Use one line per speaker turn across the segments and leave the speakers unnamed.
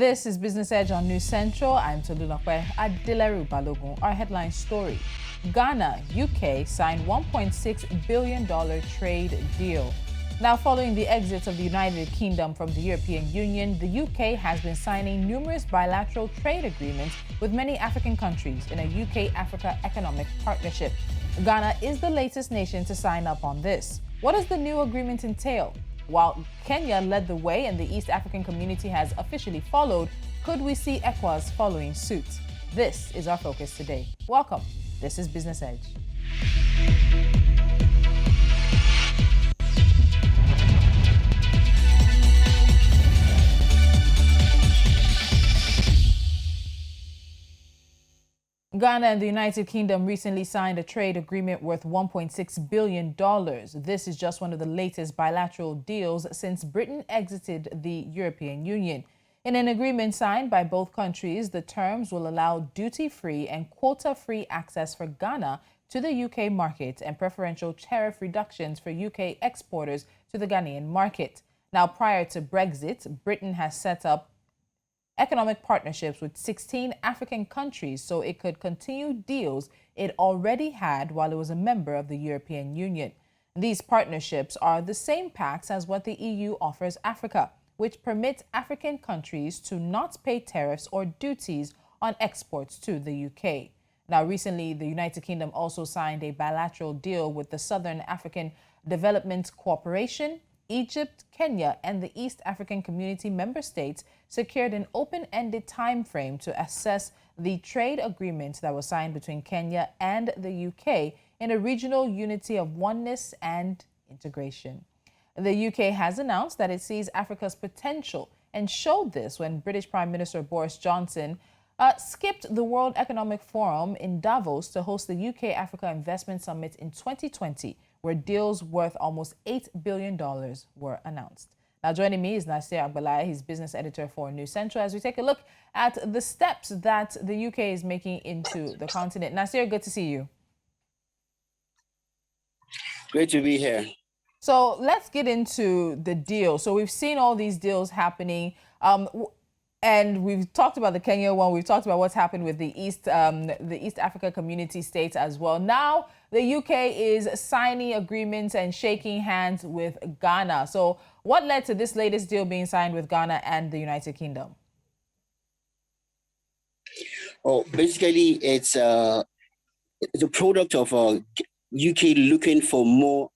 This is Business Edge on News Central. I'm Tolulope. Adeleru-Balogun. Our headline story: Ghana, UK signed $1.6 billion trade deal. Now, following the exit of the United Kingdom from the European Union, the UK has been signing numerous bilateral trade agreements with many African countries in a UK-Africa economic partnership. Ghana is the latest nation to sign up on this. What does the new agreement entail? While Kenya led the way and the East African community has officially followed, could we see ECOWAS following suit? This is our focus today. Welcome. This is Business Edge. Ghana and the United Kingdom recently signed a trade agreement worth $1.6 billion. This is just one of the latest bilateral deals since Britain exited the European Union. In an agreement signed by both countries, the terms will allow duty-free and quota-free access for Ghana to the UK market and preferential tariff reductions for UK exporters to the Ghanaian market. Now, prior to Brexit, Britain has set up economic partnerships with 16 African countries so it could continue deals it already had while it was a member of the European Union. These partnerships are the same pacts as what the EU offers Africa, which permits African countries to not pay tariffs or duties on exports to the UK. Now, recently, the United Kingdom also signed a bilateral deal with the Southern African Development Corporation. Egypt, Kenya, and the East African Community member states secured an open-ended time frame to assess the trade agreement that was signed between Kenya and the UK in a regional unity of oneness and integration. The UK has announced that it sees Africa's potential and showed this when British Prime Minister Boris Johnson skipped the World Economic Forum in Davos to host the UK-Africa Investment Summit in 2020, where deals worth almost $8 billion were announced. Now, joining me is Nasir Agbalaya, he's business editor for News Central, as we take a look at the steps that the UK is making into the continent. Nasir, good to see you.
Great to be here.
So let's get into the deal. So we've seen all these deals happening. And we've talked about the Kenya one. We've talked about what's happened with the East Africa community states as well. Now, the UK is signing agreements and shaking hands with Ghana. So what led to this latest deal being signed with Ghana and the United Kingdom?
Oh, basically, it's a product of UK looking for more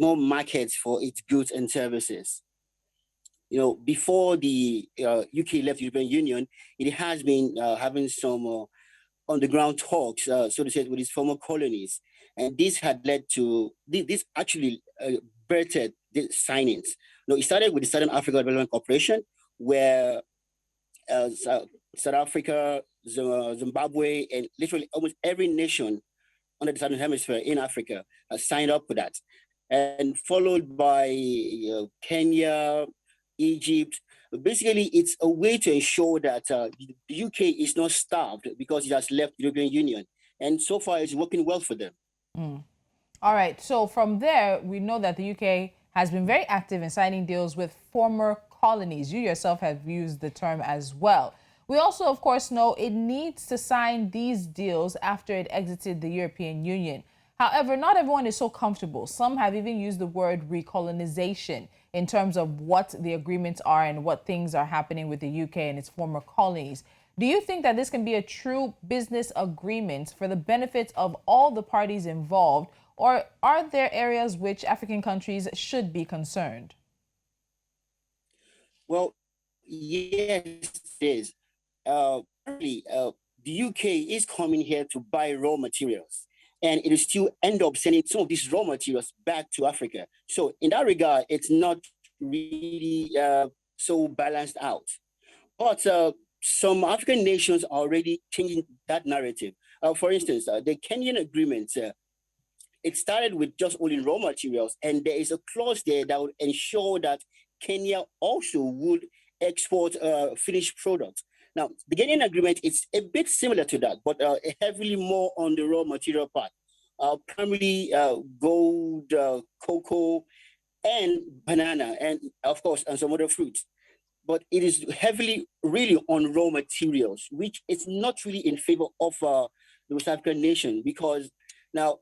markets for its goods and services. You know, before the UK left the European Union, it has been having some on-the-ground talks, so to say, with its former colonies. And this had led to, this actually birthed the signings. You know, it started with the Southern Africa Development Corporation, where South Africa, Zimbabwe, and literally almost every nation under the Southern Hemisphere in Africa signed up for that. And followed by Kenya, Egypt. Basically, it's a way to ensure that the UK is not starved because it has left the European Union. And so far, it's working well for them.
All right. So from there, we know that the UK has been very active in signing deals with former colonies. You yourself have used the term as well. We also, of course, know it needs to sign these deals after it exited the European Union. However, not everyone is so comfortable. Some have even used the word recolonization in terms of what the agreements are and what things are happening with the UK and its former colonies. Do you think that this can be a true business agreement for the benefit of all the parties involved, or are there areas which African countries should be concerned?
Well, yes, it is. Currently, the UK is coming here to buy raw materials, and it will still end up sending some of these raw materials back to Africa. So in that regard, it's not really so balanced out. But some African nations are already changing that narrative. For instance, the Kenyan agreement, it started with just only raw materials, and there is a clause there that would ensure that Kenya also would export finished products. Now, the Ghanaian agreement is a bit similar to that, but heavily more on the raw material part. Primarily gold, cocoa, and banana, and of course, and some other fruits. but it is heavily really on raw materials, which is not really in favor of the West African nation, because now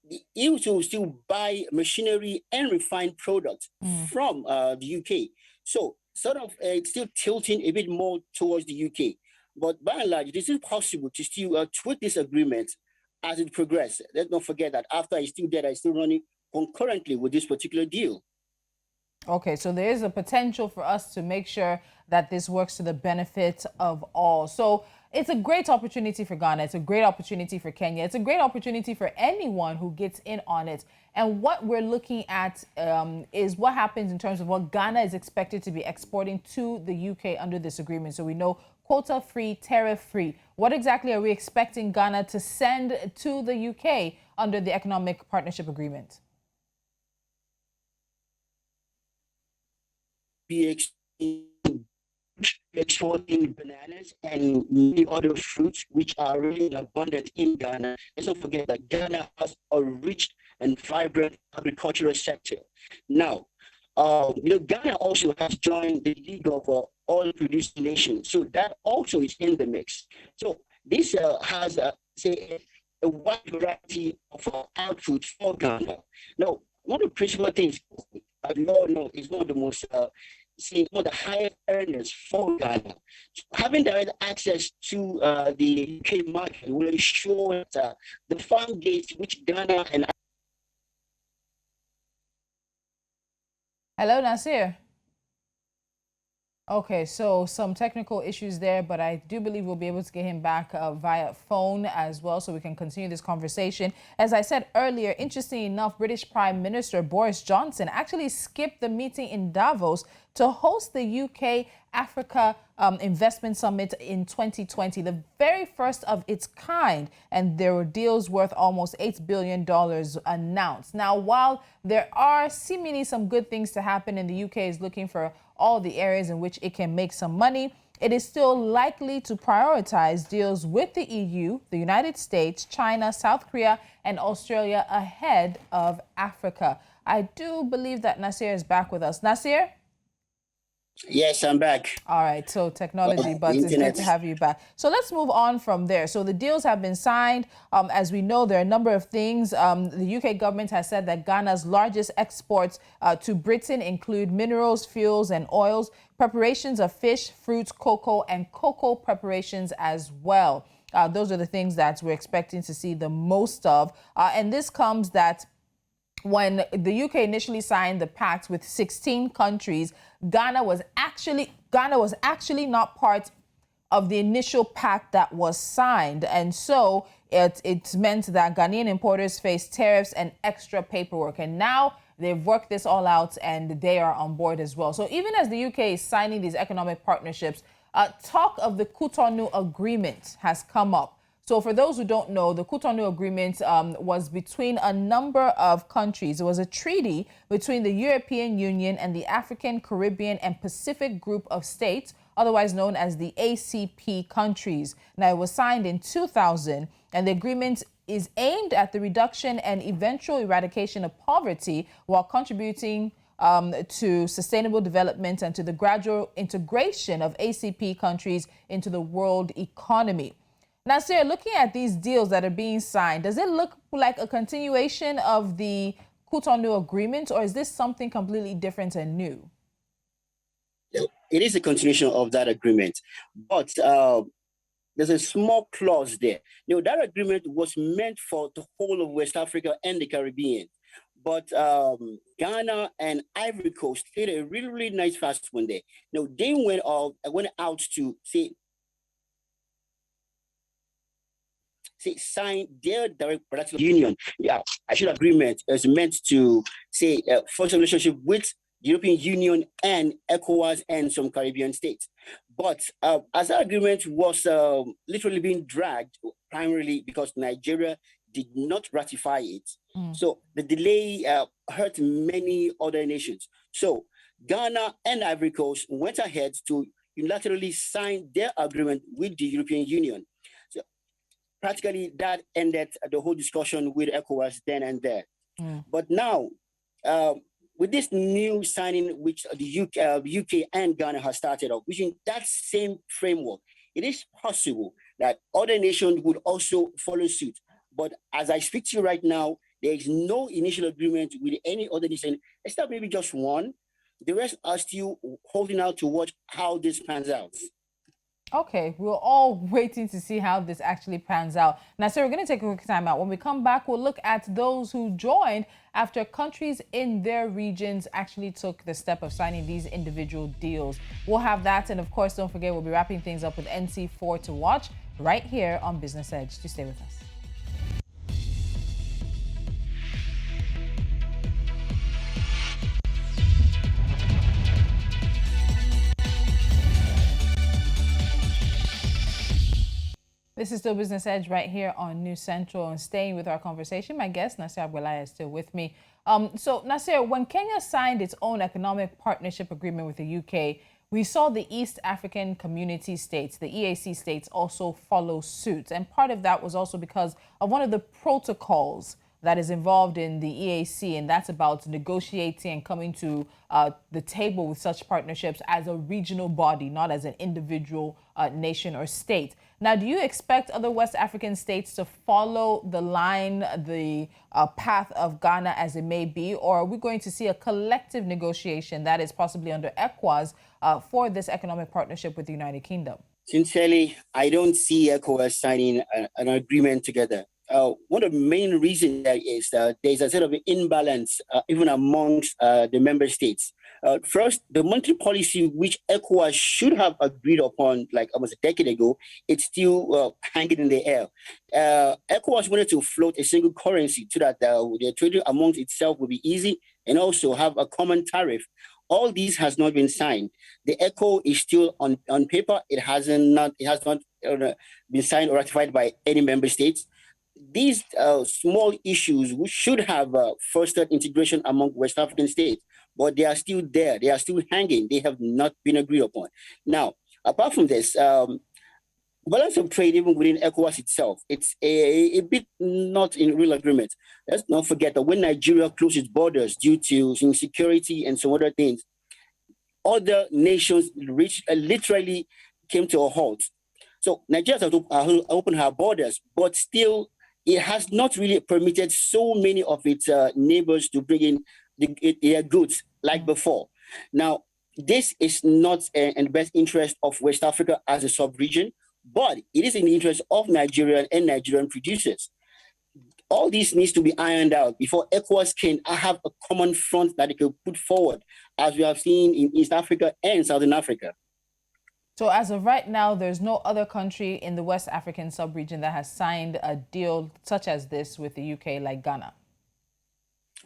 the EU will still buy machinery and refined products from the UK. So sort of it's still tilting a bit more towards the UK. But by and large, it is still possible to still tweak this agreement as it progresses. Let's not forget that after it's still there, it's still running concurrently with this particular deal.
Okay, so there is a potential for us to make sure that this works to the benefit of all. So it's a great opportunity for Ghana. It's a great opportunity for Kenya. It's a great opportunity for anyone who gets in on it. And what we're looking at is what happens in terms of what Ghana is expected to be exporting to the UK under this agreement. So we know quota-free, tariff-free. What exactly are we expecting Ghana to send to the UK under the Economic Partnership Agreement?
Be exporting bananas and many other fruits which are really abundant in Ghana. Let's not forget that Ghana has a rich and vibrant agricultural sector. Now, Ghana also has joined the League of Oil Producing Nations, so that also is in the mix. So this has, say, a wide variety of output for Ghana. Now, one of the principal things, as we all know, is one of the most one of the highest earners for Ghana. So having direct access to the UK market will ensure that the farm gates which Ghana and
Hello, Nasir. Okay, so some technical issues there, but I do believe we'll be able to get him back via phone as well, so we can continue this conversation. As I said earlier, interestingly enough, British Prime Minister Boris Johnson actually skipped the meeting in Davos to host the UK Africa Investment Summit in 2020, the very first of its kind, and there were deals worth almost $8 billion announced. Now, while there are seemingly some good things to happen, and the UK is looking for all the areas in which it can make some money, it is still likely to prioritize deals with the EU, the United States, China, South Korea, and Australia ahead of Africa. I do believe that Nasir is back with us. Nasir?
Yes, I'm back.
All right, so technology, but it's good to have you back. So let's move on from there. So the deals have been signed. As we know, there are a number of things. The UK government has said that Ghana's largest exports to Britain include minerals, fuels, and oils, preparations of fish, fruits, cocoa, and cocoa preparations as well. Those are the things that we're expecting to see the most of. And this comes that when the UK initially signed the pact with 16 countries, Ghana was actually not part of the initial pact that was signed. And so it meant that Ghanaian importers faced tariffs and extra paperwork. And now they've worked this all out and they are on board as well. So even as the UK is signing these economic partnerships, talk of the Cotonou Agreement has come up. So for those who don't know, the Cotonou Agreement was between a number of countries. It was a treaty between the European Union and the African, Caribbean, and Pacific Group of States, otherwise known as the ACP countries. Now, it was signed in 2000, and the agreement is aimed at the reduction and eventual eradication of poverty while contributing to sustainable development and to the gradual integration of ACP countries into the world economy. Nasir, looking at these deals that are being signed, does it look like a continuation of the Cotonou Agreement, or is this something completely different and new?
It is a continuation of that agreement, but there's a small clause there. That agreement was meant for the whole of West Africa and the Caribbean, but Ghana and Ivory Coast played a really, really nice fast one there. They went out to sign their direct bilateral union. Agreement is meant to forge a relationship with the European Union and ECOWAS and some Caribbean states. But as that agreement was literally being dragged, primarily because Nigeria did not ratify it. So the delay hurt many other nations. So Ghana and Ivory Coast went ahead to unilaterally sign their agreement with the European Union. So practically that ended the whole discussion with ECOWAS then and there. But now, with this new signing, which the UK and Ghana has started off, within that same framework, it is possible that other nations would also follow suit. But as I speak to you right now, there is no initial agreement with any other nation, except maybe just one. The rest are still holding out to watch how this pans out.
Okay, we're all waiting to see how this actually pans out. Now, so we're going to take a quick time out. When we come back, we'll look at those who joined after countries in their regions actually took the step of signing these individual deals. We'll have that. And of course, don't forget, we'll be wrapping things up with NC4 to watch right here on Business Edge. Just stay with us. This is still Business Edge right here on News Central, and staying with our conversation, my guest, Nasir Agbalaya, is still with me. So, Nasir, when Kenya signed its own economic partnership agreement with the UK, we saw the East African Community States, the EAC states, also follow suit. And part of that was also because of one of the protocols that is involved in the EAC, and that's about negotiating and coming to the table with such partnerships as a regional body, not as an individual nation or state. Now, do you expect other West African states to follow the line, the path of Ghana as it may be, or are we going to see a collective negotiation that is possibly under ECOWAS for this economic partnership with the United Kingdom?
Sincerely, I don't see ECOWAS signing an agreement together. One of the main reasons is that there's a sort of imbalance even amongst the member states. First, the monetary policy which ECOWAS should have agreed upon like almost a decade ago, it's still hanging in the air. ECOWAS wanted to float a single currency so that the trading amongst itself will be easy and also have a common tariff. All these has not been signed. The ECO is still on paper. It has not been signed or ratified by any member states. These small issues which should have fostered integration among West African states, but they are still there. They are still hanging. They have not been agreed upon. Now, apart from this, balance of trade, even within ECOWAS itself, it's a bit not in real agreement. Let's not forget that when Nigeria closed its borders due to insecurity and some other things, other nations literally came to a halt. So Nigeria has opened her borders, but still it has not really permitted so many of its neighbors to bring in their goods like before. Now, this is not in the best interest of West Africa as a sub-region, but it is in the interest of Nigeria and Nigerian producers. All this needs to be ironed out before ECOWAS can have a common front that it can put forward, as we have seen in East Africa and Southern Africa.
So as of right now, there's no other country in the West African sub-region that has signed a deal such as this with the UK, like Ghana.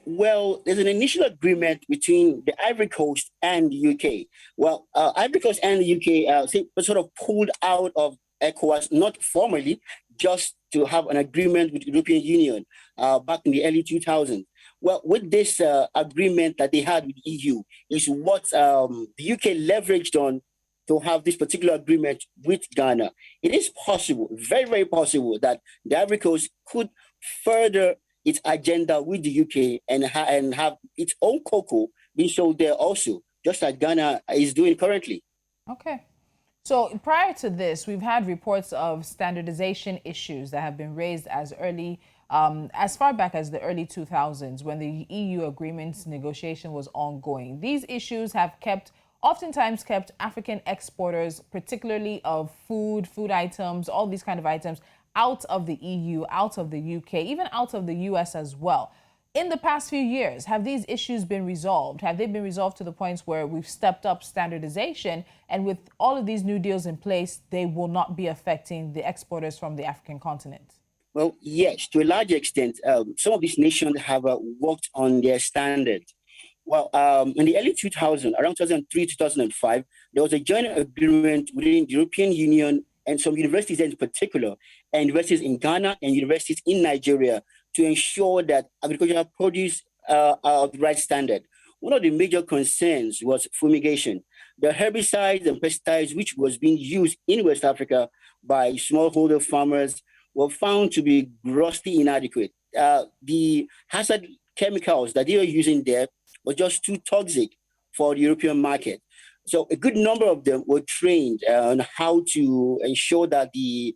Well, there's an initial agreement between the Ivory Coast and the UK. Well, Ivory Coast and the UK sort of pulled out of ECOWAS, not formally, just to have an agreement with the European Union back in the early 2000s. Well, with this agreement that they had with the EU is what the UK leveraged on to have this particular agreement with Ghana. It is possible, very, very possible, that the Ivory Coast could further its agenda with the UK and have its own cocoa being sold there also, just like Ghana is doing currently.
Okay. So prior to this, we've had reports of standardization issues that have been raised as far back as the early 2000s when the EU agreements negotiation was ongoing. These issues have oftentimes kept African exporters, particularly of food items, all these kind of items, out of the EU, out of the UK, even out of the US as well. In the past few years, have these issues been resolved? Have they been resolved to the points where we've stepped up standardization, and with all of these new deals in place, they will not be affecting the exporters from the African continent?
Well, yes, to a large extent, some of these nations have worked on their standards. Well, in the early 2000s, around 2003, 2005, there was a joint agreement within the European Union and some universities in particular, and universities in Ghana and universities in Nigeria, to ensure that agricultural produce are of the right standard. One of the major concerns was fumigation. The herbicides and pesticides which was being used in West Africa by smallholder farmers were found to be grossly inadequate. The hazard chemicals that they were using there was just too toxic for the European market. So a good number of them were trained on how to ensure that the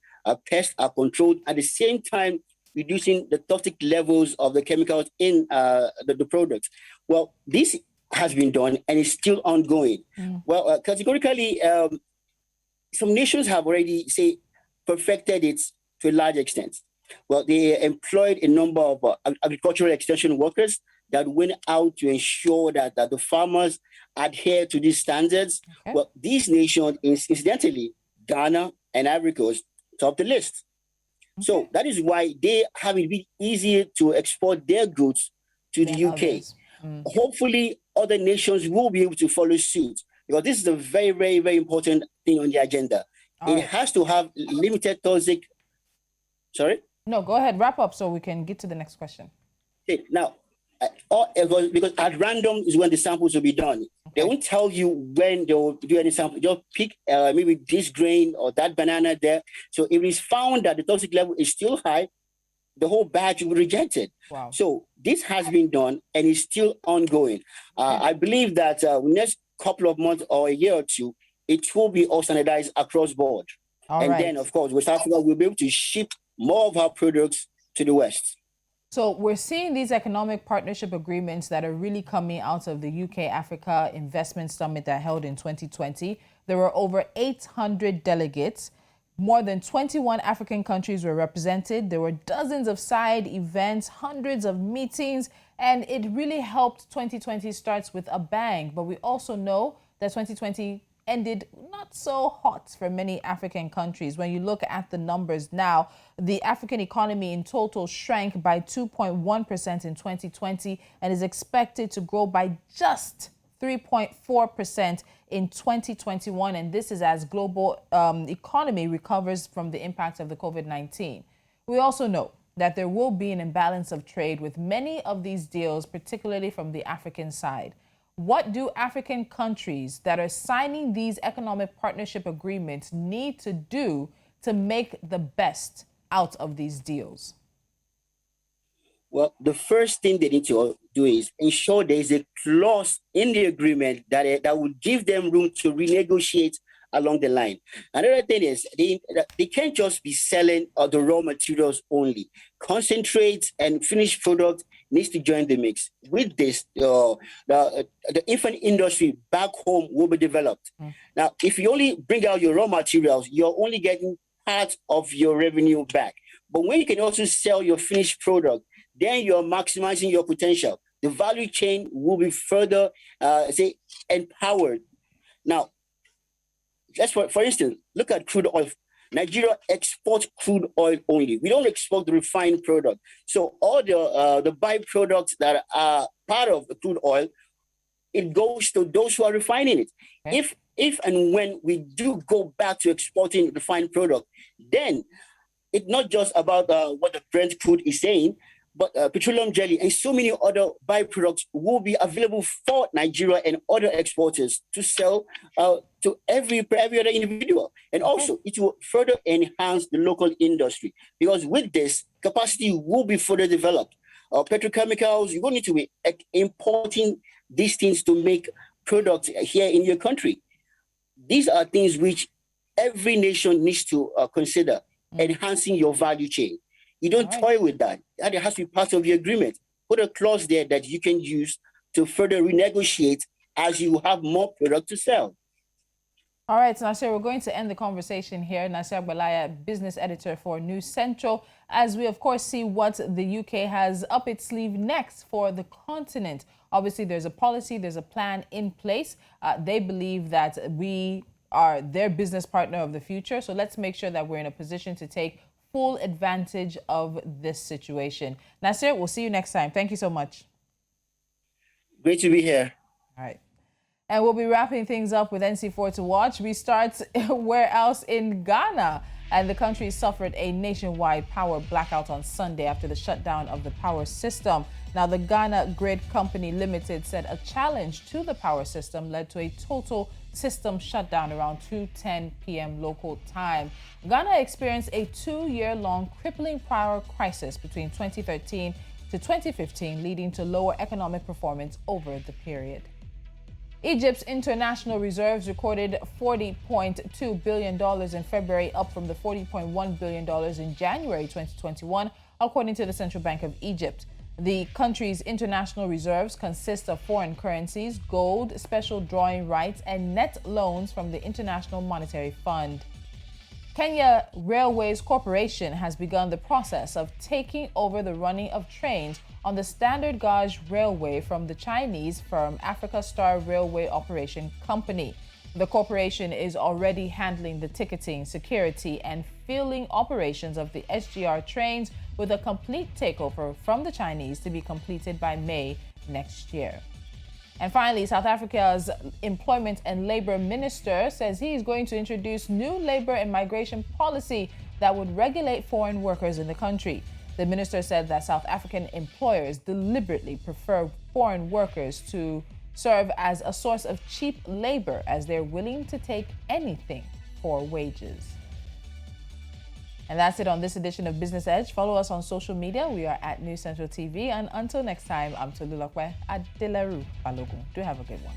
pests are controlled, at the same time reducing the toxic levels of the chemicals in the products. Well, this has been done and is still ongoing. Well, categorically, some nations have already, say, perfected it to a large extent. Well, they employed a number of agricultural extension workers that went out to ensure that the farmers adhere to these standards.
Okay.
Well, these nations, incidentally, Ghana and Ivory Coast, top the list. Okay. So that is why they have it been easier to export their goods to the UK. Hopefully, other nations will be able to follow suit, because this is a very, very, very important thing on the agenda. It has to have limited toxic. Sorry?
No, go ahead. Wrap up so we can get to the next question.
Okay, now, because at random is when the samples will be done. Okay. They won't tell you when they will do any sample. Just pick maybe this grain or that banana there. So if it is found that the toxic level is still high, the whole batch will be rejected.
Wow.
So this has been done and is still ongoing. I believe that next couple of months or a year or two, it will be all standardized across board. Then, of course, West Africa will be able to ship more of our products to the West.
So we're seeing these economic partnership agreements that are really coming out of the UK-Africa Investment Summit that held in 2020. There were over 800 delegates. More than 21 African countries were represented. There were dozens of side events, hundreds of meetings, and it really helped 2020 starts with a bang. But we also know that 2020 ended not so hot for many African countries. When you look at the numbers now, the African economy in total shrank by 2.1% in 2020 and is expected to grow by just 3.4% in 2021. And this is as global economy recovers from the impact of the COVID-19. We also know that there will be an imbalance of trade with many of these deals, particularly from the African side. What do African countries that are signing these economic partnership agreements need to do to make the best out of these deals?
Well, the first thing they need to do is ensure there is a clause in the agreement that will give them room to renegotiate along the line. Another thing is they can't just be selling the raw materials only. Concentrates and finished product needs to join the mix. With this, the infant industry back home will be developed. Now, if you only bring out your raw materials, you're only getting part of your revenue back. But when you can also sell your finished product, then you're maximizing your potential. The value chain will be further, empowered. Now, just for instance, look at crude oil. Nigeria exports crude oil only. We don't export the refined product. So all the byproducts that are part of the crude oil, it goes to those who are refining it. Okay. If and when we do go back to exporting refined product, then it's not just about what the Brent crude is saying, but petroleum jelly and so many other byproducts will be available for Nigeria and other exporters to sell to every other individual. And also, it will further enhance the local industry, because with this, capacity will be further developed. Petrochemicals, you won't need to be importing these things to make products here in your country. These are things which every nation needs to consider, enhancing your value chain. You don't toy with that. That has to be part of your agreement. Put a clause there that you can use to further renegotiate as you have more product to sell.
All right, Nasir, we're going to end the conversation here. Nasir Agbalaya, business editor for News Central, as we, of course, see what the UK has up its sleeve next for the continent. Obviously, there's a policy, there's a plan in place. They believe that we are their business partner of the future. So let's make sure that we're in a position to take full advantage of this situation. Nasir, we'll see you next time. Thank you so much.
Great to be here.
All right. And we'll be wrapping things up with NC4 to watch. We start where else in Ghana. And the country suffered a nationwide power blackout on Sunday after the shutdown of the power system. Now, the Ghana Grid Company Limited said a challenge to the power system led to a total system shutdown around 2:10 p.m. local time. Ghana experienced a 2-year-long crippling power crisis between 2013 to 2015, leading to lower economic performance over the period. Egypt's international reserves recorded $40.2 billion in February, up from the $40.1 billion in January 2021, according to the Central Bank of Egypt. The country's international reserves consist of foreign currencies, gold, special drawing rights, and net loans from the International Monetary Fund. Kenya Railways Corporation has begun the process of taking over the running of trains on the standard gauge railway from the Chinese firm Africa Star Railway Operation Company. The corporation is already handling the ticketing, security, and filling operations of the SGR trains, with a complete takeover from the Chinese to be completed by May next year. And finally, South Africa's Employment and Labor Minister says he is going to introduce new labor and migration policy that would regulate foreign workers in the country. The minister said that South African employers deliberately prefer foreign workers to serve as a source of cheap labor, as they're willing to take anything for wages. And that's it on this edition of Business Edge. Follow us on social media. We are at News Central TV. And until next time, I'm Tolulope, Adeleru-Balogun. Do have a good one.